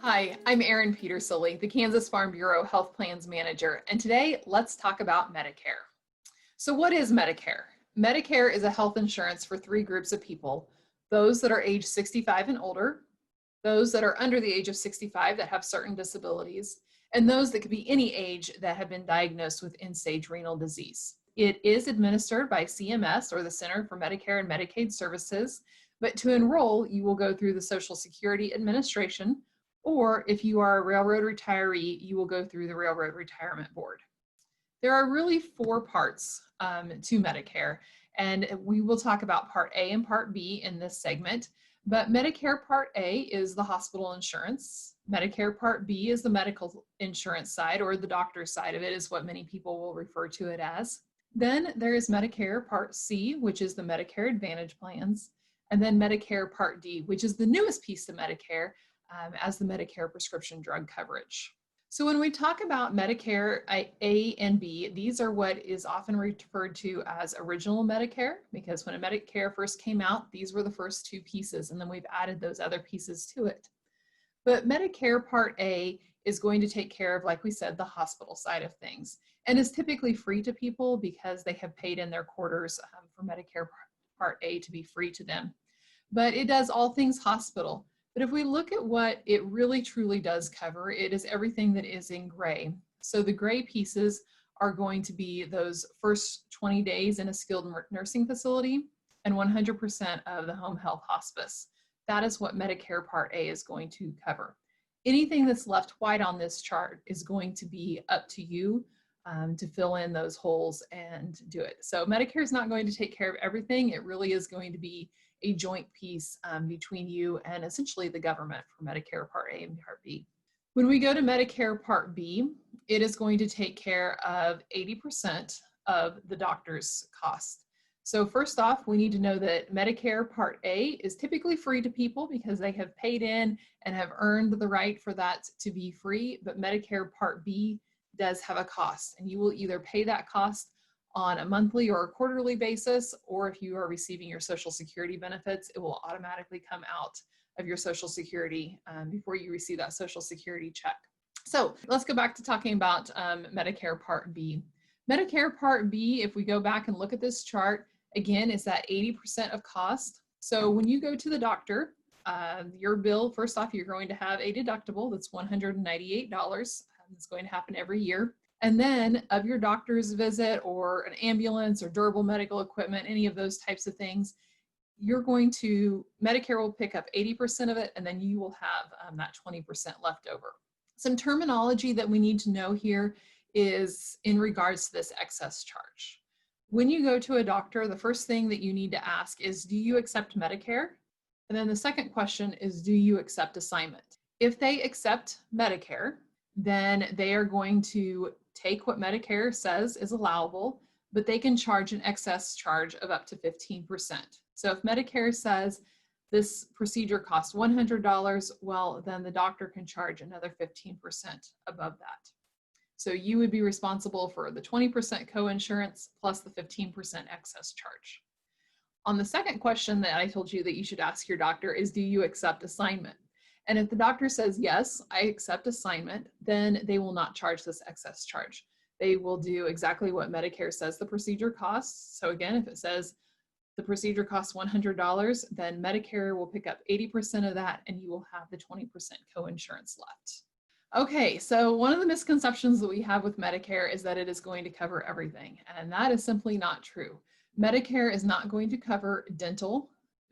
Hi, I'm Erin Petersilly, the Kansas Farm Bureau Health Plans Manager, and today let's talk about Medicare. So what is Medicare? Medicare is a health insurance for three groups of people: those that are age 65 and older, those that are under the age of 65 that have certain disabilities, and those that could be any age that have been diagnosed with end-stage renal disease. It is administered by CMS, or the Center for Medicare and Medicaid Services, but to enroll, you will go through the Social Security Administration, or if you are a railroad retiree, you will go through the Railroad Retirement Board. There are really four parts to Medicare, and we will talk about Part A and Part B in this segment. But Medicare Part A is the hospital insurance. Medicare Part B is the medical insurance side, or the doctor's side of it is what many people will refer to it as. Then there is Medicare Part C, which is the Medicare Advantage plans, and then Medicare Part D, which is the newest piece of Medicare, as the Medicare prescription drug coverage. So when we talk about Medicare A and B, these are what is often referred to as original Medicare, because when Medicare first came out, these were the first two pieces, and then we've added those other pieces to it. But Medicare Part A is going to take care of, like we said, the hospital side of things, and is typically free to people because they have paid in their quarters for Medicare Part A to be free to them. But it does all things hospital. But if we look at what it really truly does cover, it is everything that is in gray. So the gray pieces are going to be those first 20 days in a skilled nursing facility and 100% of the home health hospice. That is what Medicare Part A is going to cover. Anything that's left white on this chart is going to be up to you to fill in those holes and do it. So Medicare is not going to take care of everything. It really is going to be a joint piece between you and essentially the government for Medicare Part A and Part B. When we go to Medicare Part B, it is going to take care of 80% of the doctor's cost. So first off, we need to know that Medicare Part A is typically free to people because they have paid in and have earned the right for that to be free, but Medicare Part B does have a cost, and you will either pay that cost on a monthly or a quarterly basis, or if you are receiving your Social Security benefits, it will automatically come out of your Social Security before you receive that Social Security check. So let's go back to talking about Medicare Part B. Medicare Part B, if we go back and look at this chart, again, is that 80% of cost. So when you go to the doctor, your bill, first off, you're going to have a deductible that's $198. It's going to happen every year. And then of your doctor's visit or an ambulance or durable medical equipment, any of those types of things, Medicare will pick up 80% of it, and then you will have that 20% left over. Some terminology that we need to know here is in regards to this excess charge. When you go to a doctor, the first thing that you need to ask is, do you accept Medicare? And then the second question is, do you accept assignment? If they accept Medicare, then they are going to take what Medicare says is allowable, but they can charge an excess charge of up to 15%. So if Medicare says this procedure costs $100, well, then the doctor can charge another 15% above that. So you would be responsible for the 20% co-insurance plus the 15% excess charge. On the second question that I told you that you should ask your doctor is, do you accept assignment? And if the doctor says, yes, I accept assignment, then they will not charge this excess charge. They will do exactly what Medicare says the procedure costs. So again, if it says the procedure costs $100, then Medicare will pick up 80% of that, and you will have the 20% co-insurance left. Okay, so one of the misconceptions that we have with Medicare is that it is going to cover everything, and that is simply not true. Medicare is not going to cover dental,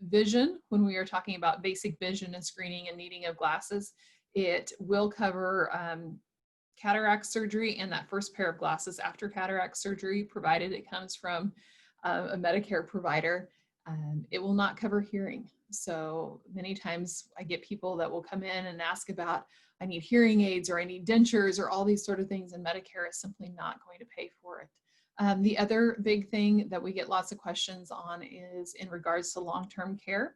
vision. When we are talking about basic vision and screening and needing of glasses, it will cover cataract surgery and that first pair of glasses after cataract surgery, provided it comes from a Medicare provider. It will not cover hearing. So many times I get people that will come in and ask about, I need hearing aids or I need dentures or all these sort of things, and Medicare is simply not going to pay for it. The other big thing that we get lots of questions on is in regards to long-term care.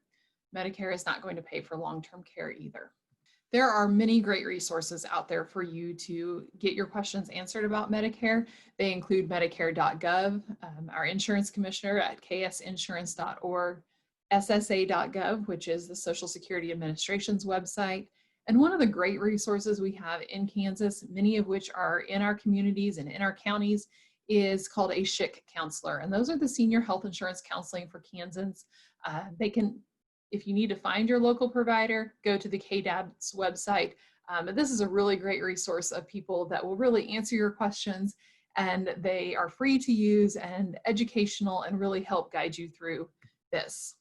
Medicare is not going to pay for long-term care either. There are many great resources out there for you to get your questions answered about Medicare. They include Medicare.gov, our insurance commissioner at ksinsurance.org, SSA.gov, which is the Social Security Administration's website, And one of the great resources we have in Kansas, many of which are in our communities and in our counties, is called a SHIC counselor. And those are the senior health insurance counseling for Kansans. They can, if you need to find your local provider, go to the KDAD's website. This is a really great resource of people that will really answer your questions, and they are free to use and educational and really help guide you through this.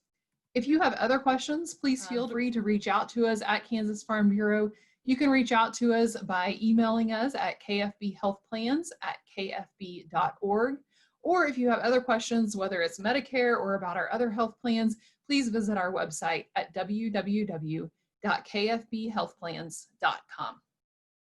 If you have other questions, please feel free to reach out to us at Kansas Farm Bureau. You can reach out to us by emailing us at kfbhealthplans@kfb.org. Or if you have other questions, whether it's Medicare or about our other health plans, please visit our website at www.kfbhealthplans.com.